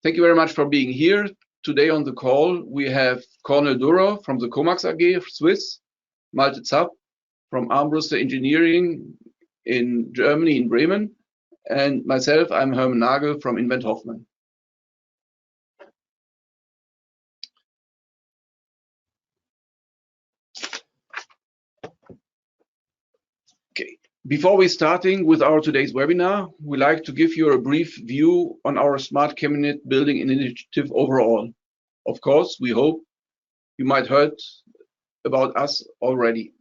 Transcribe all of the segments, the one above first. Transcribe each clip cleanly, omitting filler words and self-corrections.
Thank you very much for being here. Today on the call, we have Cornel Durer from the Comax AG Swiss, Malte Zapp from Armbruster Engineering in Germany, in Bremen, and myself, I'm Hermann Nagel from Invent Hoffmann. Okay. Before we starting with our today's webinar, we like to give you a brief view on our smart cabinet building initiative overall. Of course, we hope you might heard about us already.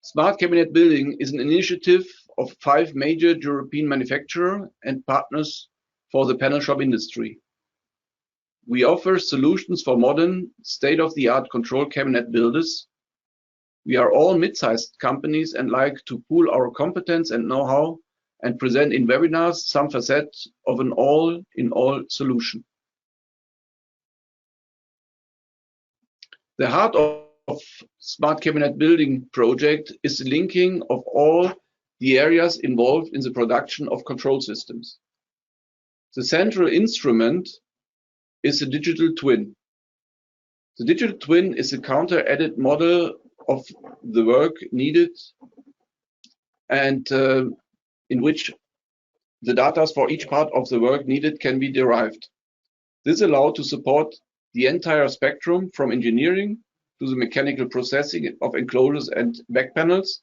Smart cabinet building is an initiative of 5 major European manufacturers and partners for the panel shop industry. We offer solutions for modern, state-of-the-art control cabinet builders. We are all mid-sized companies and like to pool our competence and know-how and present in webinars some facets of an all-in-all solution. The heart of smart cabinet building project is the linking of all the areas involved in the production of control systems. The central instrument is the digital twin. The digital twin is a counter-added model of the work needed and in which the data for each part of the work needed can be derived. This allows to support the entire spectrum from engineering to the mechanical processing of enclosures and back panels,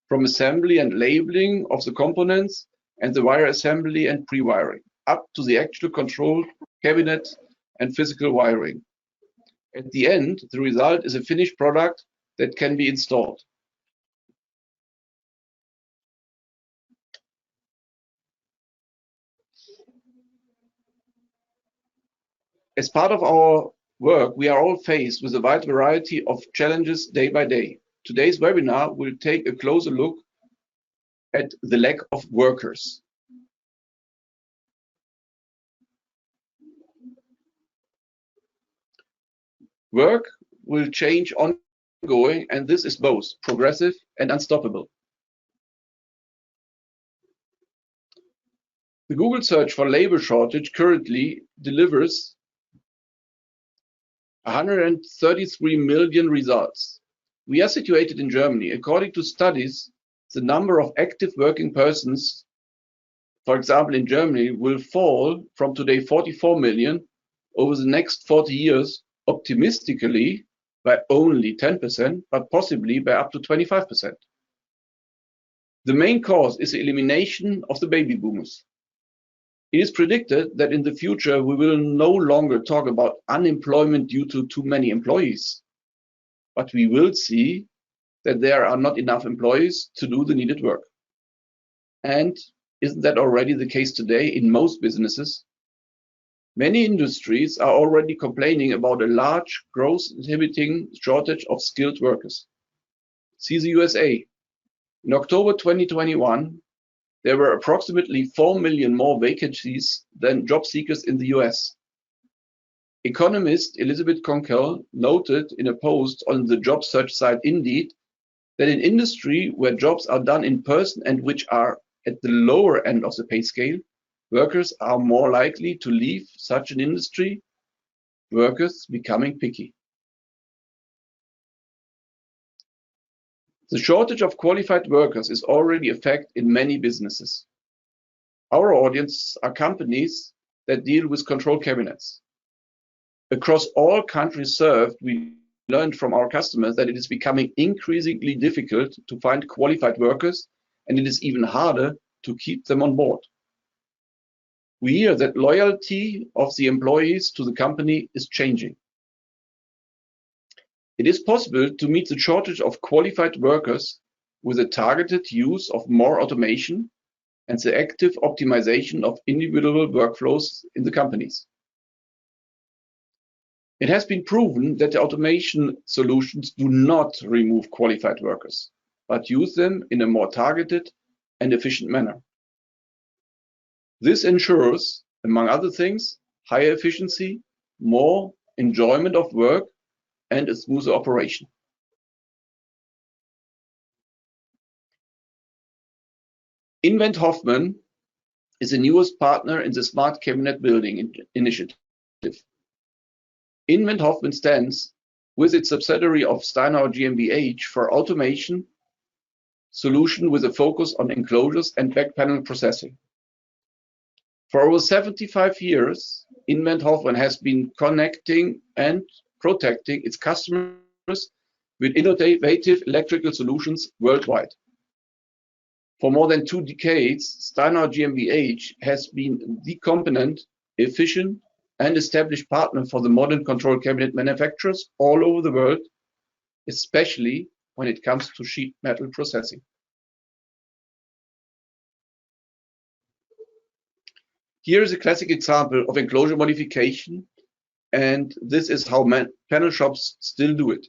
from assembly and labeling of the components and the wire assembly and pre-wiring, up to the actual control cabinet and physical wiring. At the end, the result is a finished product that can be installed. As part of our work, we are all faced with a wide variety of challenges day by day. Today's webinar will take a closer look at the lack of workers. Work will change ongoing, and this is both progressive and unstoppable. The Google search for labor shortage currently delivers 133 million results. We are situated in Germany. According to studies, the number of active working persons, for example, in Germany, will fall from today 44 million over the next 40 years, optimistically by only 10%, but possibly by up to 25%. The main cause is the elimination of the baby boomers. It is predicted that in the future we will no longer talk about unemployment due to too many employees, but we will see that there are not enough employees to do the needed work. And isn't that already the case today in most businesses? Many industries are already complaining about a large growth inhibiting shortage of skilled workers. See the USA. In October 2021, there were approximately 4 million more vacancies than job seekers in the US. Economist Elizabeth Konkel noted in a post on the job search site Indeed that in industry where jobs are done in person and which are at the lower end of the pay scale, workers are more likely to leave such an industry, workers becoming picky. The shortage of qualified workers is already a fact in many businesses. Our audience are companies that deal with control cabinets. Across all countries served, we learned from our customers that it is becoming increasingly difficult to find qualified workers, and it is even harder to keep them on board. We hear that loyalty of the employees to the company is changing. It is possible to meet the shortage of qualified workers with a targeted use of more automation and the active optimization of individual workflows in the companies. It has been proven that the automation solutions do not remove qualified workers, but use them in a more targeted and efficient manner. This ensures, among other things, higher efficiency, more enjoyment of work, and a smoother operation. Invent Hoffmann is the newest partner in the Smart Cabinet Building initiative. Invent Hoffmann stands with its subsidiary of Steinauer GmbH for automation solution with a focus on enclosures and back panel processing. For over 75 years, Invent Hoffmann has been connecting and protecting its customers with innovative electrical solutions worldwide. For more than 2 decades, Steinauer GmbH has been the competent, efficient, and established partner for the modern control cabinet manufacturers all over the world, especially when it comes to sheet metal processing. Here is a classic example of enclosure modification, and this is how panel shops still do it.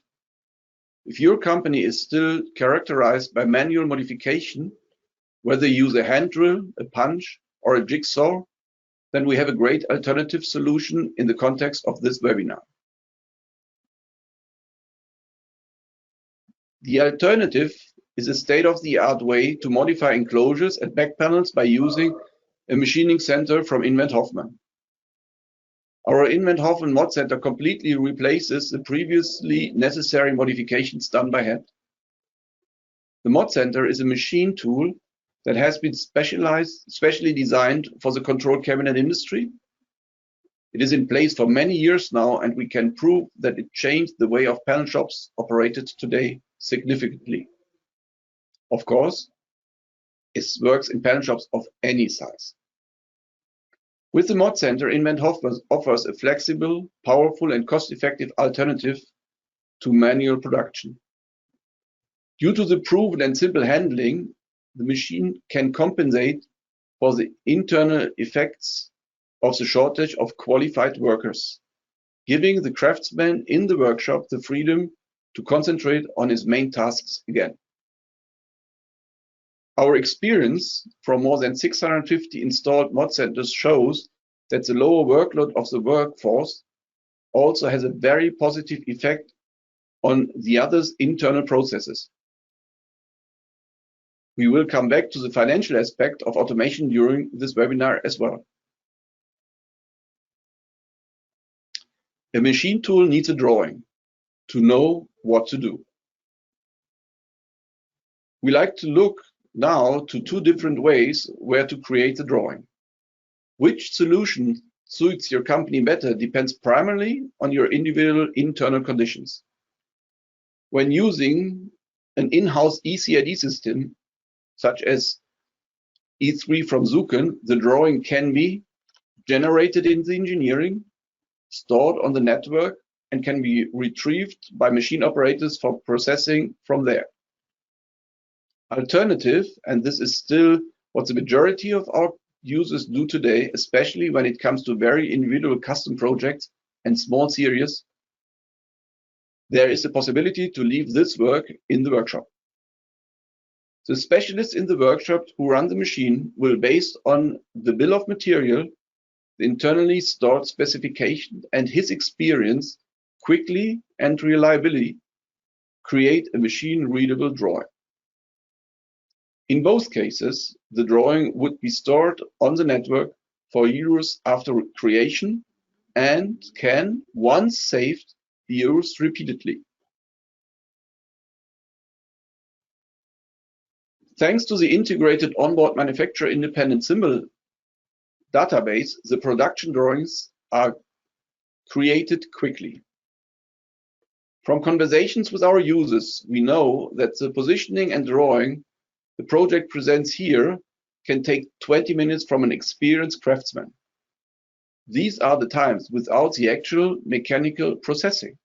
If your company is still characterized by manual modification, whether you use a hand drill, a punch, or a jigsaw, then we have a great alternative solution in the context of this webinar. The alternative is a state-of-the-art way to modify enclosures and back panels by using a machining center from Invent Hoffmann. Our Invent Hoffmann Mod Center completely replaces the previously necessary modifications done by hand. The Mod Center is a machine tool that has been specially designed for the control cabinet industry. It is in place for many years now, and we can prove that it changed the way of panel shops operated today significantly. Of course, it works in panel shops of any size. With the Mod Center, Invent Hoffmann offers a flexible, powerful, and cost-effective alternative to manual production. Due to the proven and simple handling, the machine can compensate for the internal effects of the shortage of qualified workers, giving the craftsman in the workshop the freedom to concentrate on his main tasks again. Our experience from more than 650 installed Mod Centers shows that the lower workload of the workforce also has a very positive effect on the others' internal processes. We will come back to the financial aspect of automation during this webinar as well. A machine tool needs a drawing to know what to do. We like to look now to 2 different ways where to create the drawing. Which solution suits your company better depends primarily on your individual internal conditions. When using an in-house ECID system, such as E3 from Zuken, the drawing can be generated in the engineering, stored on the network, and can be retrieved by machine operators for processing from there. Alternative, and this is still what the majority of our users do today, especially when it comes to very individual custom projects and small series, there is a possibility to leave this work in the workshop. The specialists in the workshop who run the machine will, based on the bill of material, the internally stored specification, and his experience, quickly and reliably create a machine-readable drawing. In both cases, the drawing would be stored on the network for years after creation and can, once saved, be used repeatedly. Thanks to the integrated onboard manufacturer independent symbol database, the production drawings are created quickly. From conversations with our users, we know that the positioning and drawing the project presents here can take 20 minutes from an experienced craftsman. These are the times without the actual mechanical processing.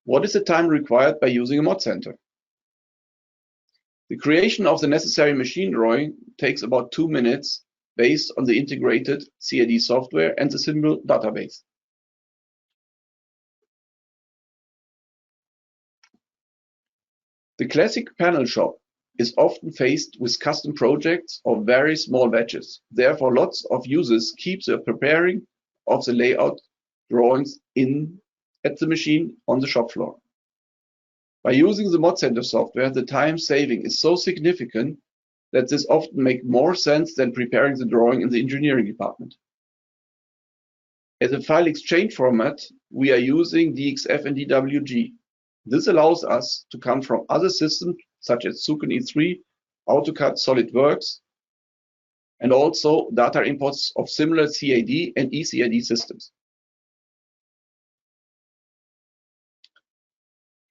What is the time required by using a Mod Center? The creation of the necessary machine drawing takes about 2 minutes based on the integrated CAD software and the symbol database. The classic panel shop is often faced with custom projects or very small batches. Therefore, lots of users keep the preparing of the layout drawings at the machine on the shop floor. By using the Mod Center software, the time saving is so significant that this often makes more sense than preparing the drawing in the engineering department. As a file exchange format, we are using DXF and DWG. This allows us to come from other systems such as Zuken E3, AutoCAD, SolidWorks, and also data imports of similar CAD and ECAD systems.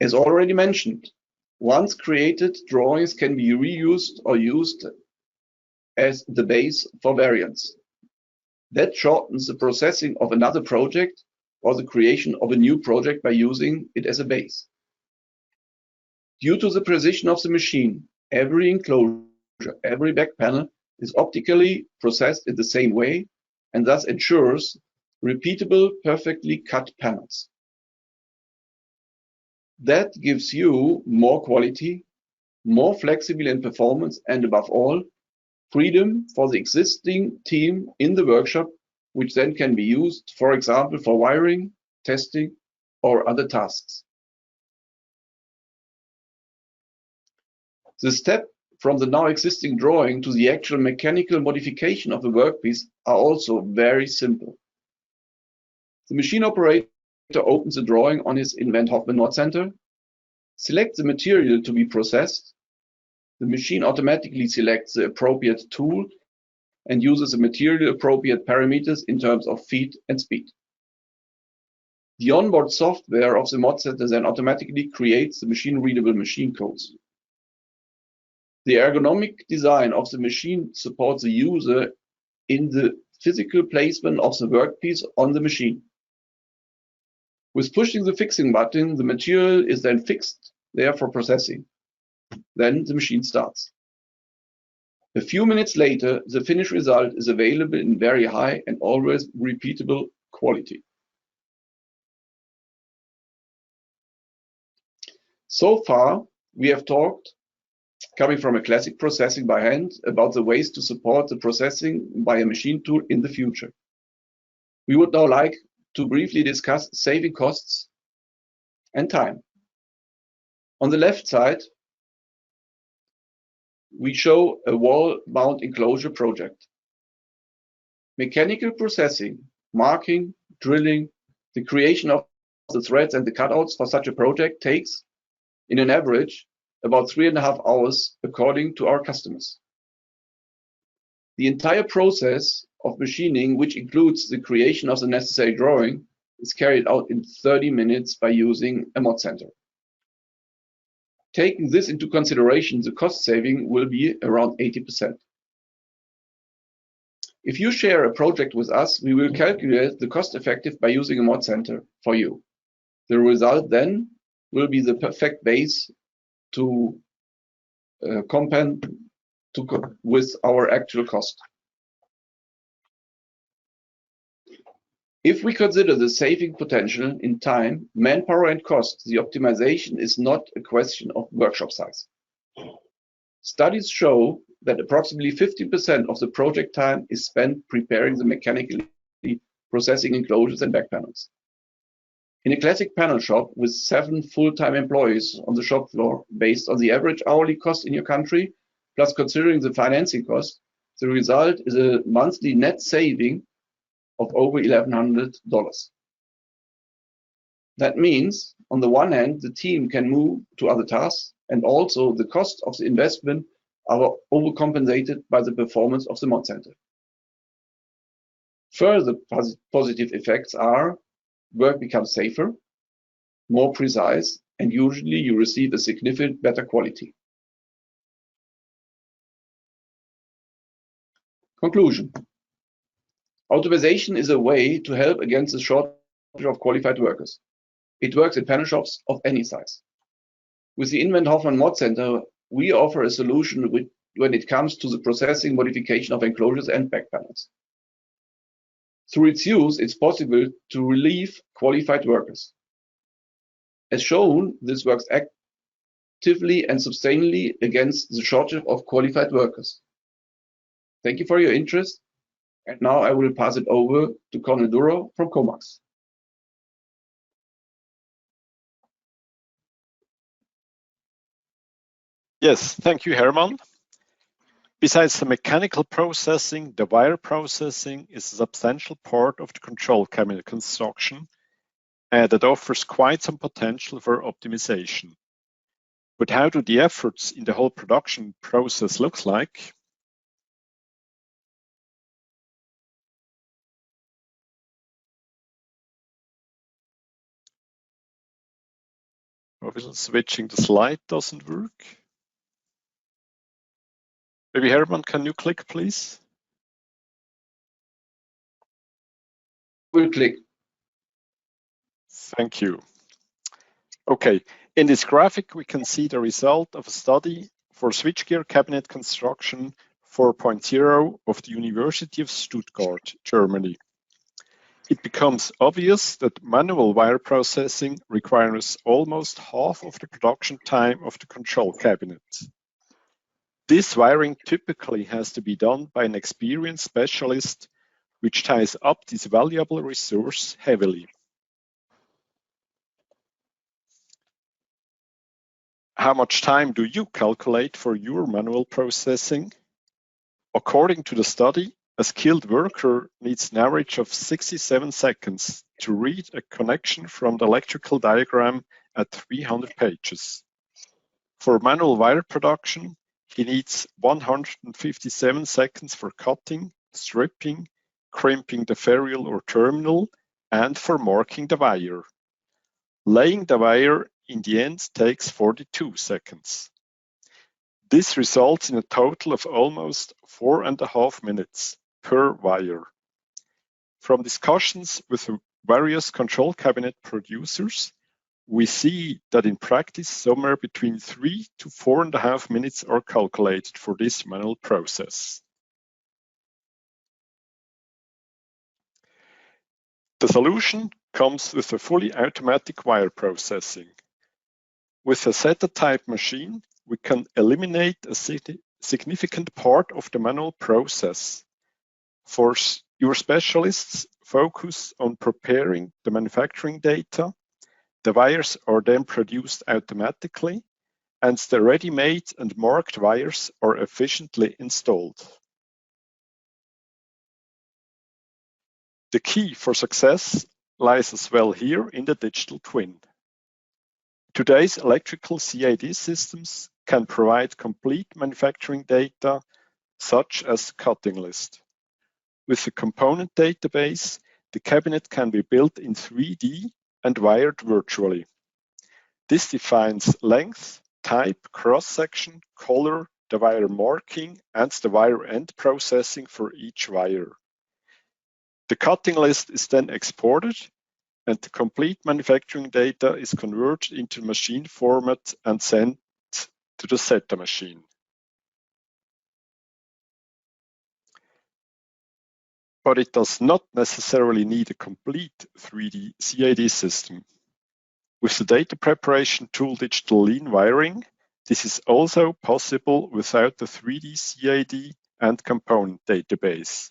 As already mentioned, once created, drawings can be reused or used as the base for variants. That shortens the processing of another project or the creation of a new project by using it as a base. Due to the precision of the machine, every enclosure, every back panel is optically processed in the same way and thus ensures repeatable, perfectly cut panels. That gives you more quality, more flexibility in performance, and above all, freedom for the existing team in the workshop, which then can be used, for example, for wiring, testing, or other tasks. The step from the now existing drawing to the actual mechanical modification of the workpiece are also very simple. The machine operator opens the drawing on his Invent Hoffmann Mod Center, selects the material to be processed. The machine automatically selects the appropriate tool and uses the material appropriate parameters in terms of feet and speed. The onboard software of the Mod Center then automatically creates the machine-readable machine codes. The ergonomic design of the machine supports the user in the physical placement of the workpiece on the machine. With pushing the fixing button, the material is then fixed there for processing. Then the machine starts. A few minutes later, the finished result is available in very high and always repeatable quality. So far, we have talked, coming from a classic processing by hand, about the ways to support the processing by a machine tool in the future. We would now like to briefly discuss saving costs and time. On the left side, we show a wall-mount enclosure project. Mechanical processing, marking, drilling, the creation of the threads and the cutouts for such a project takes, in an average, about 3.5 hours according to our customers. The entire process of machining, which includes the creation of the necessary drawing, is carried out in 30 minutes by using a Mod Center. Taking this into consideration, the cost saving will be around 80%. If you share a project with us, we will calculate the cost effective by using a Mod Center for you. The result then will be the perfect base to compare with our actual cost. If we consider the saving potential in time, manpower, and cost, the optimization is not a question of workshop size. Studies show that approximately 50% of the project time is spent preparing the mechanically processing enclosures and back panels. In a classic panel shop with 7 full-time employees on the shop floor, based on the average hourly cost in your country, plus considering the financing cost, the result is a monthly net saving of over $1,100. That means, on the one hand, the team can move to other tasks, and also the cost of the investment are overcompensated by the performance of the Mod Center. Further positive effects are work becomes safer, more precise, and usually you receive a significant better quality. Conclusion. Automation is a way to help against the shortage of qualified workers. It works in panel shops of any size. With the Invent Hoffmann Mod Center, we offer a solution when it comes to the processing modification of enclosures and back panels. Through its use, it's possible to relieve qualified workers. As shown, this works actively and sustainably against the shortage of qualified workers. Thank you for your interest. And now I will pass it over to Cornel Duro from Comax. Yes, thank you, Herman. Besides the mechanical processing, the wire processing is a substantial part of the control cabinet construction that offers quite some potential for optimization. But how do the efforts in the whole production process look like? Obviously, switching the slide doesn't work. Maybe Herman, can you click, please? We'll click. Thank you. Okay, in this graphic, we can see the result of a study for switchgear cabinet construction 4.0 of the University of Stuttgart, Germany. It becomes obvious that manual wire processing requires almost half of the production time of the control cabinet. This wiring typically has to be done by an experienced specialist, which ties up this valuable resource heavily. How much time do you calculate for your manual processing? According to the study, a skilled worker needs an average of 67 seconds to read a connection from the electrical diagram at 300 pages. For manual wire production, he needs 157 seconds for cutting, stripping, crimping the ferrule or terminal, and for marking the wire. Laying the wire in the end takes 42 seconds. This results in a total of almost 4.5 minutes per wire. From discussions with various control cabinet producers, we see that in practice somewhere between 3 to 4.5 minutes are calculated for this manual process. The solution comes with a fully automatic wire processing. With a Z-type machine, we can eliminate a significant part of the manual process. For your specialists, focus on preparing the manufacturing data. The wires are then produced automatically, and the ready-made and marked wires are efficiently installed. The key for success lies as well here in the digital twin. Today's electrical CAD systems can provide complete manufacturing data, such as cutting list. With the component database, the cabinet can be built in 3D and wired virtually. This defines length, type, cross-section, color, the wire marking, and the wire end processing for each wire. The cutting list is then exported, and the complete manufacturing data is converted into machine format and sent to the Z machine. But it does not necessarily need a complete 3D CAD system. With the data preparation tool Digital Lean Wiring, this is also possible without the 3D CAD and component database.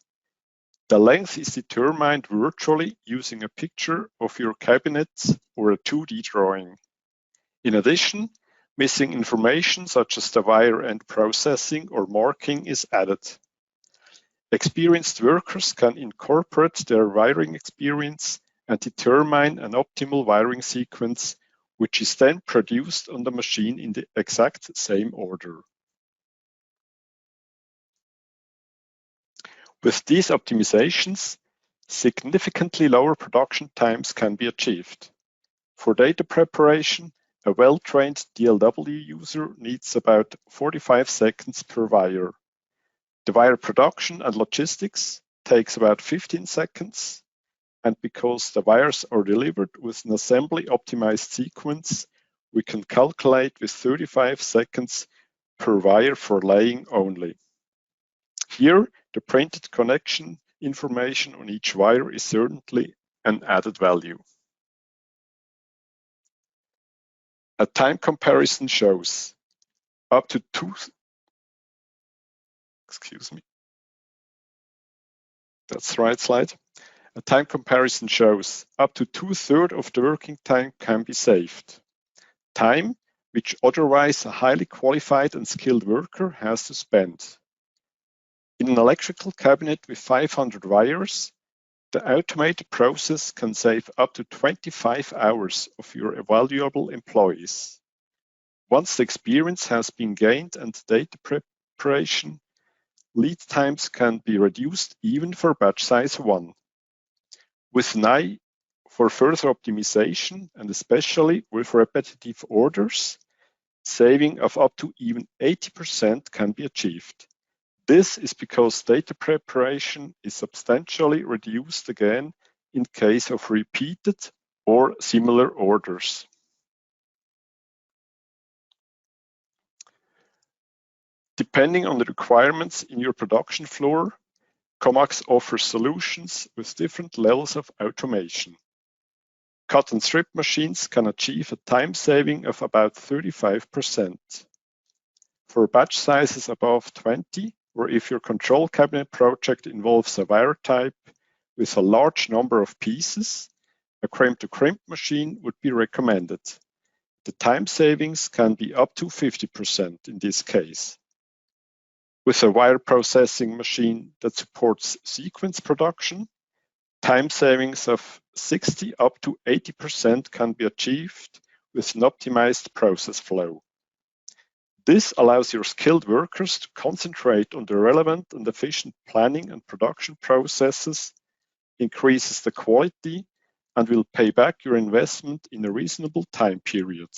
The length is determined virtually using a picture of your cabinet or a 2D drawing. In addition, missing information such as the wire end processing or marking is added. Experienced workers can incorporate their wiring experience and determine an optimal wiring sequence, which is then produced on the machine in the exact same order. With these optimizations, significantly lower production times can be achieved. For data preparation, a well-trained DLW user needs about 45 seconds per wire. The wire production and logistics takes about 15 seconds, and because the wires are delivered with an assembly optimized sequence, we can calculate with 35 seconds per wire for laying only. Here, the printed connection information on each wire is certainly an added value. A time comparison shows up to that's the right slide. A time comparison shows up to 2/3 of the working time can be saved. Time which otherwise a highly qualified and skilled worker has to spend. In an electrical cabinet with 500 wires, the automated process can save up to 25 hours of your valuable employees. Once the experience has been gained and data preparation, lead times can be reduced even for batch size 1. With an eye for further optimization, and especially with repetitive orders, saving of up to even 80% can be achieved. This is because data preparation is substantially reduced again in case of repeated or similar orders. Depending on the requirements in your production floor, Comax offers solutions with different levels of automation. Cut and strip machines can achieve a time saving of about 35%. For batch sizes above 20, or if your control cabinet project involves a wire type with a large number of pieces, a crimp-to-crimp machine would be recommended. The time savings can be up to 50% in this case. With a wire processing machine that supports sequence production, time savings of 60 up to 80% can be achieved with an optimized process flow. This allows your skilled workers to concentrate on the relevant and efficient planning and production processes, increases the quality, and will pay back your investment in a reasonable time period.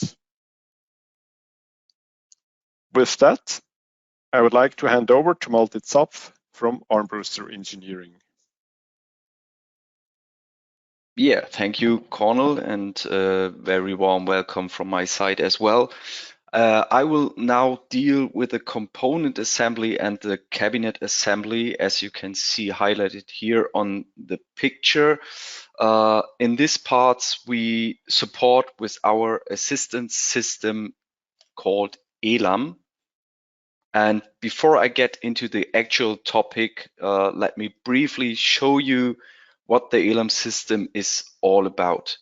With that, I would like to hand over to Malte Zapf from Armbruster Engineering. Yeah, thank you, Cornel, and very warm welcome from my side as well. I will now deal with the component assembly and the cabinet assembly, as you can see highlighted here on the picture. In this parts, we support with our assistance system called ELAM. And before I get into the actual topic, let me briefly show you what the ELAM system is all about.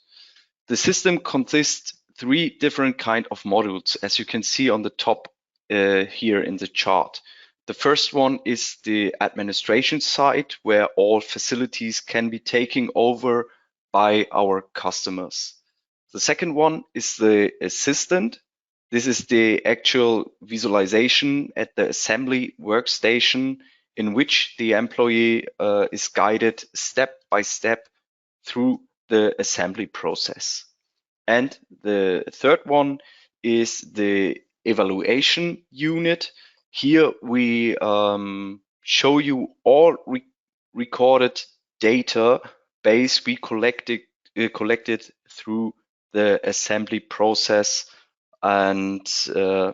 The system consists 3 different kind of modules, as you can see on the top here in the chart. The first one is the administration side, where all facilities can be taken over by our customers. The second one is the assistant. This is the actual visualization at the assembly workstation, in which the employee is guided step by step through the assembly process. And the third one is the evaluation unit. Here we show you all recorded data base we collected through the assembly process and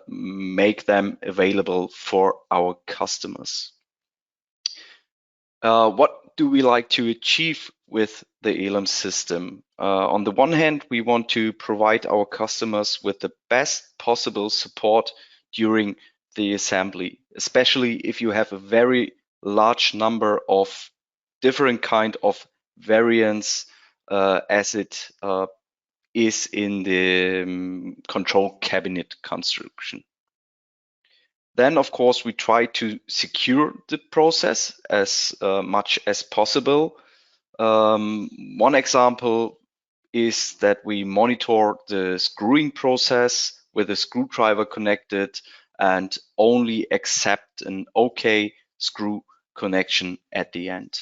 make them available for our customers. What do we like to achieve with the ELAM system? On the one hand, we want to provide our customers with the best possible support during the assembly, especially if you have a very large number of different kind of variants as it is in the control cabinet construction. Then, of course, we try to secure the process as much as possible. One example is that we monitor the screwing process with a screwdriver connected and only accept an OK screw connection at the end.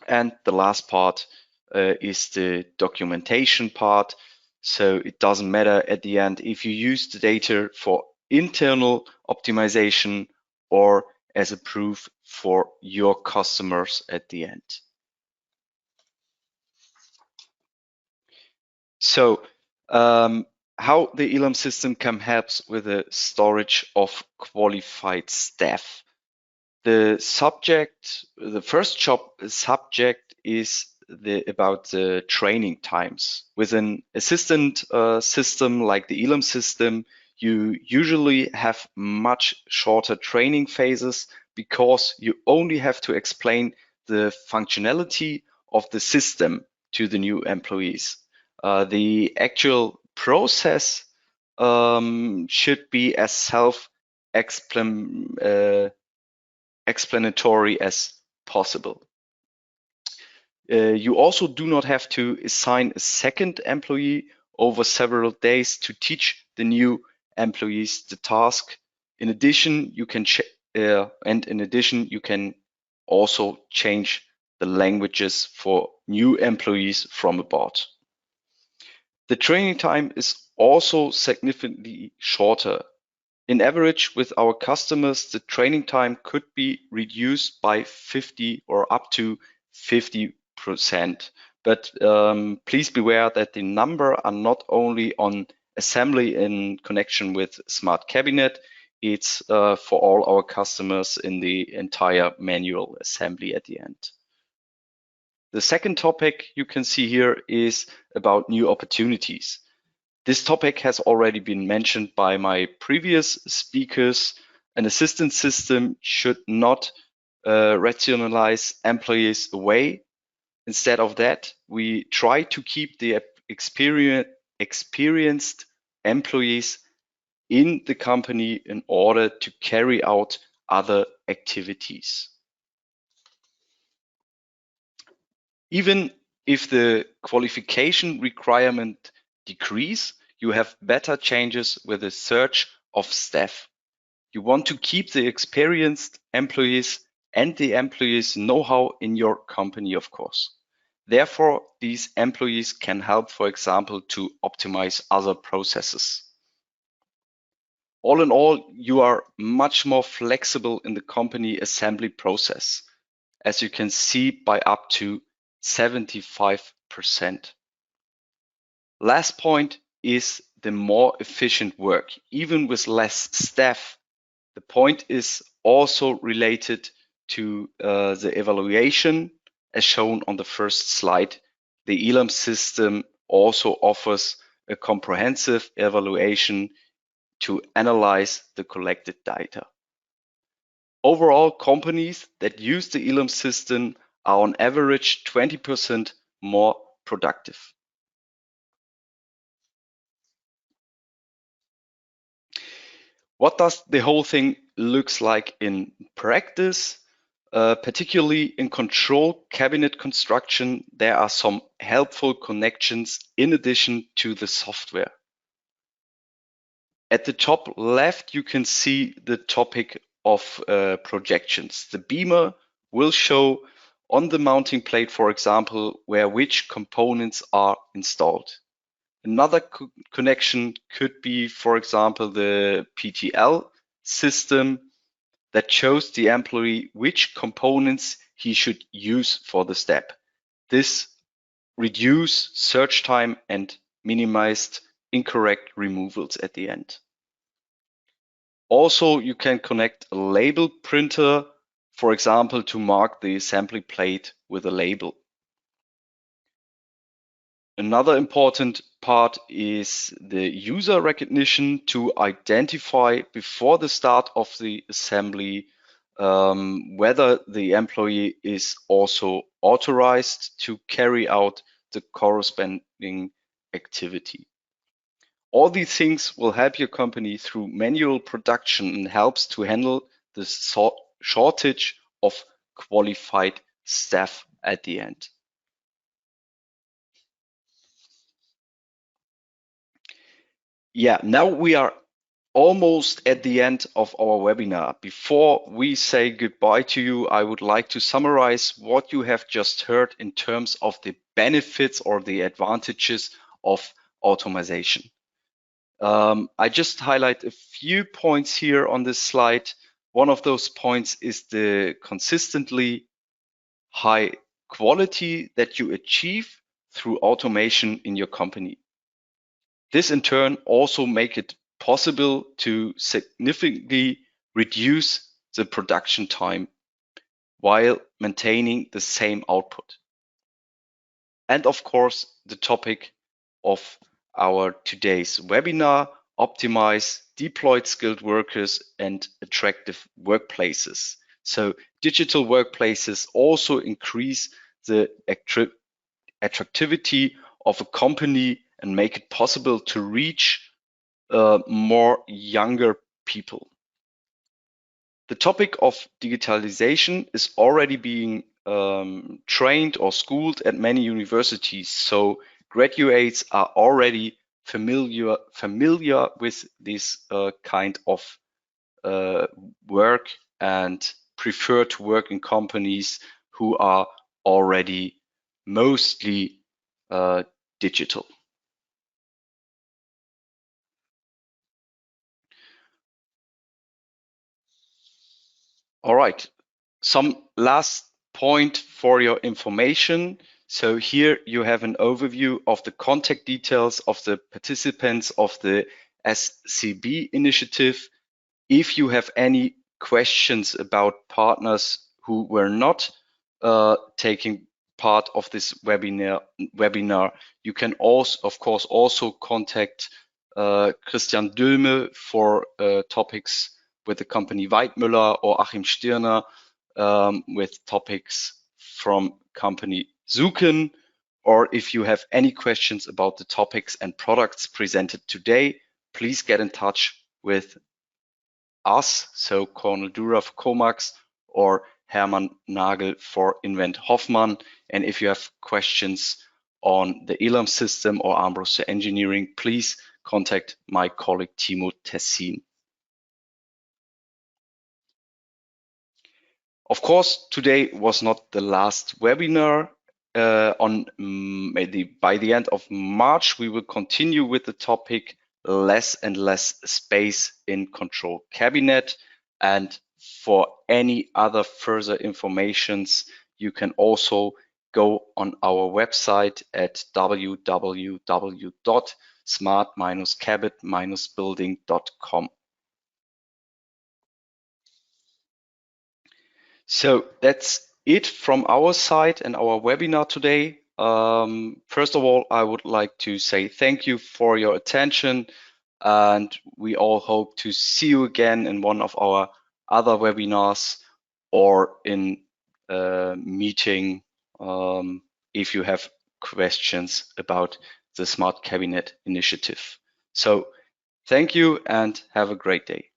And the last part is the documentation part. So it doesn't matter at the end if you use the data for internal optimization or as a proof for your customers at the end. So how the ELAM system can help with the storage of qualified staff. The first subject is about the training times. With an assistant system like the ELAM system, you usually have much shorter training phases because you only have to explain the functionality of the system to the new employees. The actual process should be as self-explanatory self-explanatory as possible. You also do not have to assign a second employee over several days to teach the new employees the task. In addition, you can also change the languages for new employees from abroad. The training time is also significantly shorter. In average, with our customers, the training time could be reduced by 50 or up to 50%. But please beware that the number are not only on assembly in connection with Smart Cabinet, it's for all our customers in the entire manual assembly at the end. The second topic you can see here is about new opportunities. This topic has already been mentioned by my previous speakers. An assistance system should not rationalize employees away. Instead of that, we try to keep the experienced employees in the company in order to carry out other activities. Even if the qualification requirement decrease, you have better chances with the search of staff. You want to keep the experienced employees and the employees' know-how in your company, of course. Therefore, these employees can help, for example, to optimize other processes. All in all, you are much more flexible in the company assembly process, as you can see, by up to 75%. Last point is the more efficient work, even with less staff. The point is also related to the evaluation, as shown on the first slide. The Elam system also offers a comprehensive evaluation to analyze the collected data. Overall, companies that use the Elam system are on average 20% more productive. What does the whole thing looks like in practice? Particularly in control cabinet construction, there are some helpful connections in addition to the software. At the top left, you can see the topic of projections. The beamer will show on the mounting plate, for example, where which components are installed. Another connection could be, for example, the PTL system that shows the employee which components he should use for the step. This reduces search time and minimized incorrect removals at the end. Also, you can connect a label printer, for example, to mark the assembly plate with a label. Another important part is the user recognition to identify before the start of the assembly whether the employee is also authorized to carry out the corresponding activity. All these things will help your company through manual production and helps to handle the shortage of qualified staff at the end. Yeah, now we are almost at the end of our webinar. Before we say goodbye to you, I would like to summarize what you have just heard in terms of the benefits or the advantages of automation. I just highlight a few points here on this slide. One of those points is the consistently high quality that you achieve through automation in your company. This in turn also makes it possible to significantly reduce the production time while maintaining the same output. And of course, the topic of our today's webinar, optimize deployed skilled workers and attractive workplaces. So digital workplaces also increase the attractivity of a company and make it possible to reach more younger people. The topic of digitalization is already being trained or schooled at many universities, so graduates are already familiar with this kind of work and prefer to work in companies who are already mostly digital. All right, some last point for your information. So here you have an overview of the contact details of the participants of the SCB initiative. If you have any questions about partners who were not taking part of this webinar, you can also, of course, also contact Christian Dülme for topics with the company Weidmüller, or Achim Stirner with topics from company Zuken. Or if you have any questions about the topics and products presented today, please get in touch with us, so Cornel Dura for Comax or Hermann Nagel for Invent Hoffmann. And if you have questions on the Elam system or Armbruster engineering, please contact my colleague Timo Tessin. Of course, today was not the last webinar. By the end of March, we will continue with the topic less and less space in Control Cabinet. And for any other further informations, you can also go on our website at www.smart-cabin-building.com. So that's it from our side and our webinar today. First of all, I would like to say thank you for your attention, and we all hope to see you again in one of our other webinars or in a meeting if you have questions about the Smart Cabinet initiative. So thank you and have a great day.